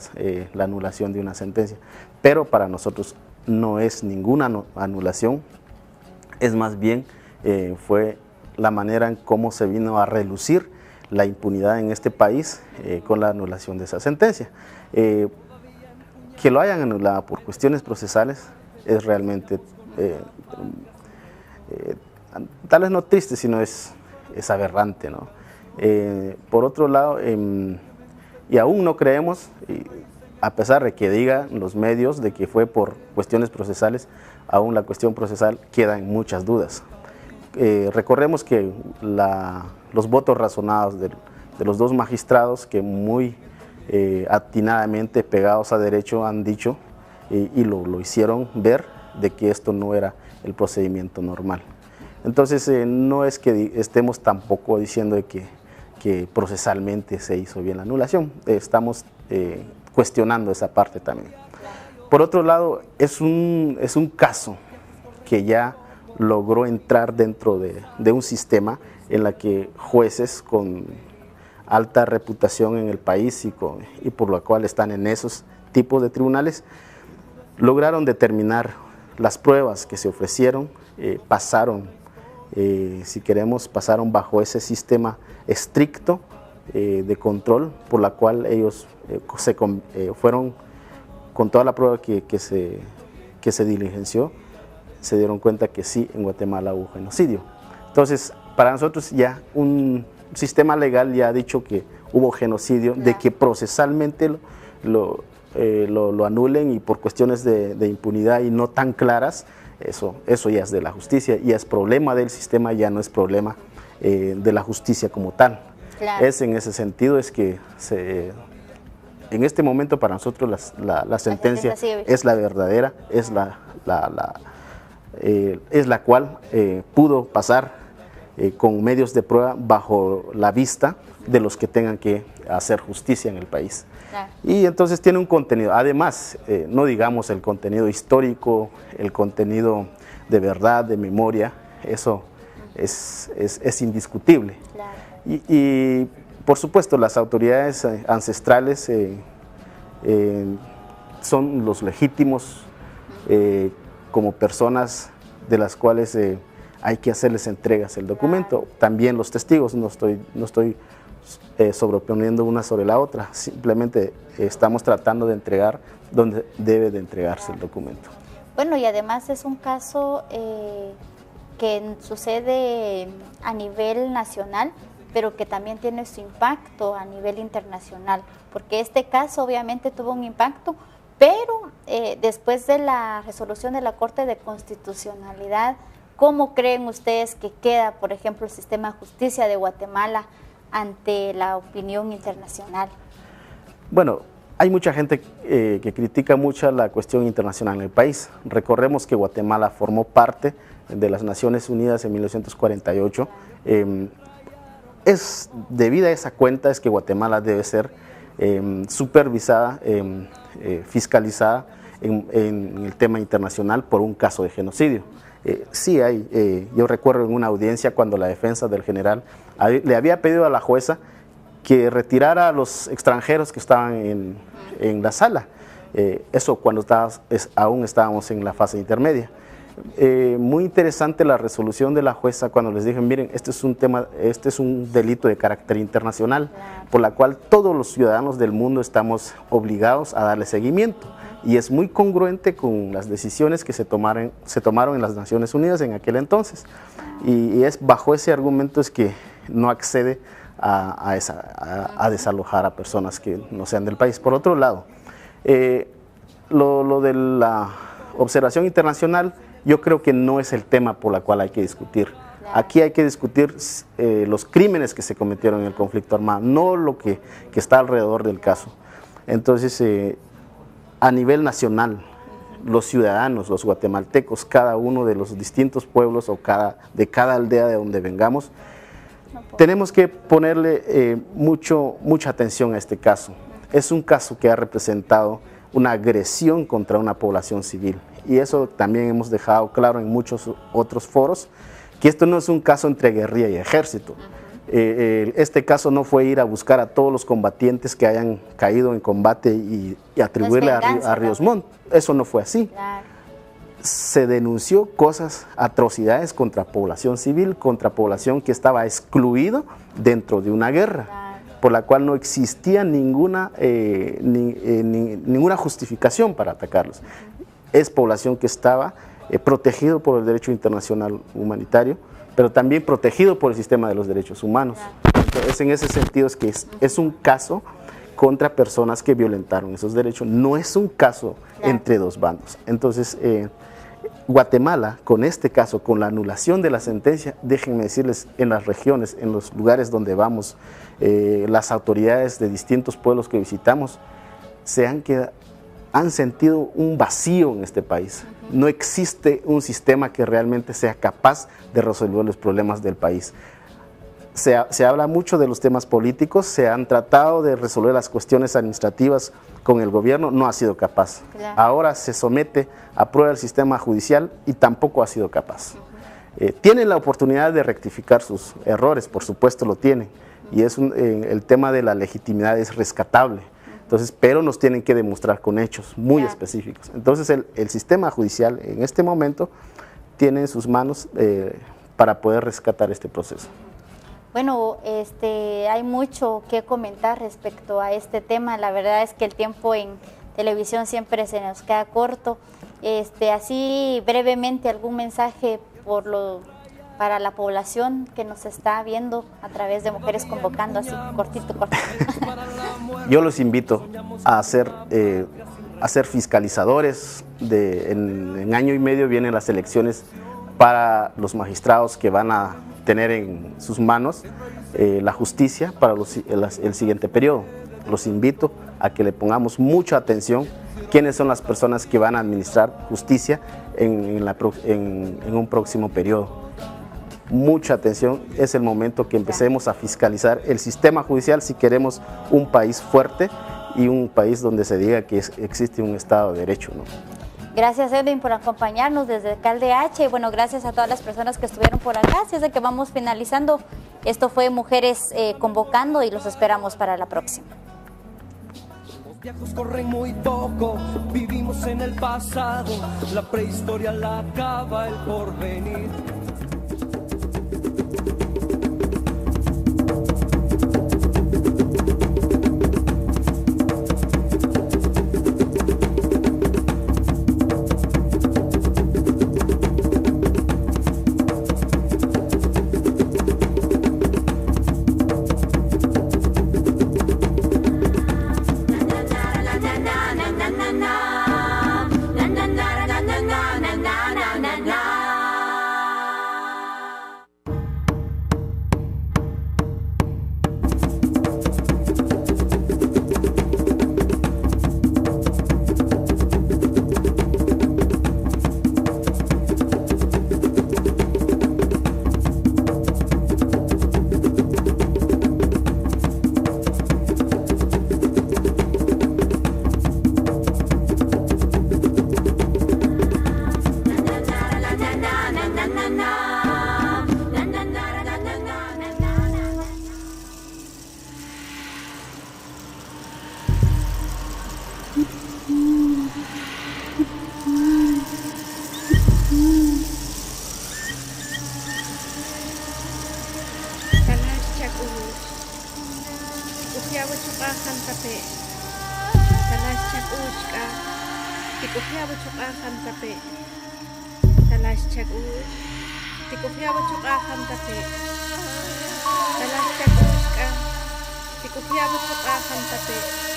la anulación de una sentencia. Pero para nosotros no es ninguna anulación, es más bien fue la manera en cómo se vino a relucir la impunidad en este país con la anulación de esa sentencia. Que lo hayan anulado por cuestiones procesales es realmente, tal vez no triste, sino es aberrante, ¿no? Por otro lado, y aún no creemos, a pesar de que digan los medios de que fue por cuestiones procesales, aún la cuestión procesal queda en muchas dudas. Recordemos que los votos razonados de los dos magistrados, que muy atinadamente pegados a derecho han dicho y lo hicieron ver de que esto no era el procedimiento normal. Entonces no es que estemos tampoco diciendo de que procesalmente se hizo bien la anulación, estamos cuestionando esa parte también. Por otro lado, es un caso que ya logró entrar dentro de un sistema en la que jueces con alta reputación en el país y por lo cual están en esos tipos de tribunales, lograron determinar las pruebas que se ofrecieron, si queremos, pasaron bajo ese sistema estricto de control, por la cual ellos fueron con toda la prueba que se diligenció, se dieron cuenta que sí, en Guatemala hubo genocidio. Entonces, para nosotros ya un sistema legal ya ha dicho que hubo genocidio, de que procesalmente lo anulen y por cuestiones de impunidad y no tan claras, eso ya es de la justicia, y es problema del sistema, ya no es problema de la justicia como tal. Claro. Es en ese sentido, es que en este momento para nosotros la sentencia es la verdadera, es la cual pudo pasar con medios de prueba bajo la vista de los que tengan que hacer justicia en el país. Claro. Y entonces tiene un contenido, además, no digamos el contenido histórico, el contenido de verdad, de memoria, eso es indiscutible. Claro. Y por supuesto las autoridades ancestrales son los legítimos como personas de las cuales hay que hacerles entregas el documento. También los testigos, no estoy sobreponiendo una sobre la otra, simplemente estamos tratando de entregar donde debe de entregarse el documento. Bueno, y además es un caso que sucede a nivel nacional, pero que también tiene su impacto a nivel internacional, porque este caso obviamente tuvo un impacto, pero después de la resolución de la Corte de Constitucionalidad, ¿cómo creen ustedes que queda, por ejemplo, el sistema de justicia de Guatemala ante la opinión internacional? Bueno, hay mucha gente que critica mucho la cuestión internacional en el país. Recordemos que Guatemala formó parte de las Naciones Unidas en 1948. Es debida a esa cuenta es que Guatemala debe ser supervisada, fiscalizada en el tema internacional por un caso de genocidio. Sí hay, yo recuerdo en una audiencia cuando la defensa del general le había pedido a la jueza que retirara a los extranjeros que estaban en la sala, eso cuando aún estábamos en la fase intermedia. Muy interesante la resolución de la jueza cuando les dije, miren, este es un delito de carácter internacional, por la cual todos los ciudadanos del mundo estamos obligados a darle seguimiento, y es muy congruente con las decisiones que se tomaron en las Naciones Unidas en aquel entonces, y es bajo ese argumento es que no accede a desalojar a personas que no sean del país. Por otro lado, lo de la observación internacional, yo creo que no es el tema por el cual hay que discutir. Aquí hay que discutir los crímenes que se cometieron en el conflicto armado, no lo que está alrededor del caso. Entonces, a nivel nacional, los ciudadanos, los guatemaltecos, cada uno de los distintos pueblos o de cada aldea de donde vengamos, tenemos que ponerle mucha atención a este caso. Es un caso que ha representado una agresión contra una población civil, y eso también hemos dejado claro en muchos otros foros, que esto no es un caso entre guerrilla y ejército. Este caso no fue ir a buscar a todos los combatientes que hayan caído en combate y atribuirle a Ríos Montt. Eso no fue así. Claro. Se denunció atrocidades contra población civil, contra población que estaba excluida dentro de una guerra, claro, por la cual no existía ninguna justificación para atacarlos. Es población que estaba protegido por el derecho internacional humanitario, pero también protegido por el sistema de los derechos humanos. Entonces, en ese sentido es que es un caso contra personas que violentaron esos derechos, no es un caso entre dos bandos. Entonces, Guatemala, con este caso, con la anulación de la sentencia, déjenme decirles, en las regiones, en los lugares donde vamos, las autoridades de distintos pueblos que visitamos, han sentido un vacío en este país. No existe un sistema que realmente sea capaz de resolver los problemas del país. Se habla mucho de los temas políticos, se han tratado de resolver las cuestiones administrativas con el gobierno, no ha sido capaz. Claro. Ahora se somete a prueba el sistema judicial y tampoco ha sido capaz. Tienen la oportunidad de rectificar sus errores, por supuesto lo tienen, y el tema de la legitimidad es rescatable. Entonces, pero nos tienen que demostrar con hechos muy específicos. Entonces, el sistema judicial en este momento tiene en sus manos para poder rescatar este proceso. Bueno, hay mucho que comentar respecto a este tema. La verdad es que el tiempo en televisión siempre se nos queda corto. Así brevemente, algún mensaje para la población que nos está viendo a través de Mujeres Convocando, así cortito. Yo los invito a ser fiscalizadores. En año y medio vienen las elecciones para los magistrados que van a tener en sus manos la justicia para el siguiente periodo. Los invito a que le pongamos mucha atención quiénes son las personas que van a administrar justicia en un próximo periodo. Mucha atención, es el momento que empecemos a fiscalizar el sistema judicial si queremos un país fuerte y un país donde se diga que existe un Estado de Derecho, ¿no? Gracias, Edwin, por acompañarnos desde CalDH. Y bueno, gracias a todas las personas que estuvieron por acá. Así es de que vamos finalizando. Esto fue Mujeres Convocando y los esperamos para la próxima. Los viejos corren muy poco, vivimos en el pasado. La prehistoria la acaba el porvenir. tikufyawa chuqajan tape. Talash chakushka. Tikufyawa chuqajan tape. Talash chakush. Tikufyawa chuqajan tape. Talash chakushka. Tikufyawa chuqajan tape.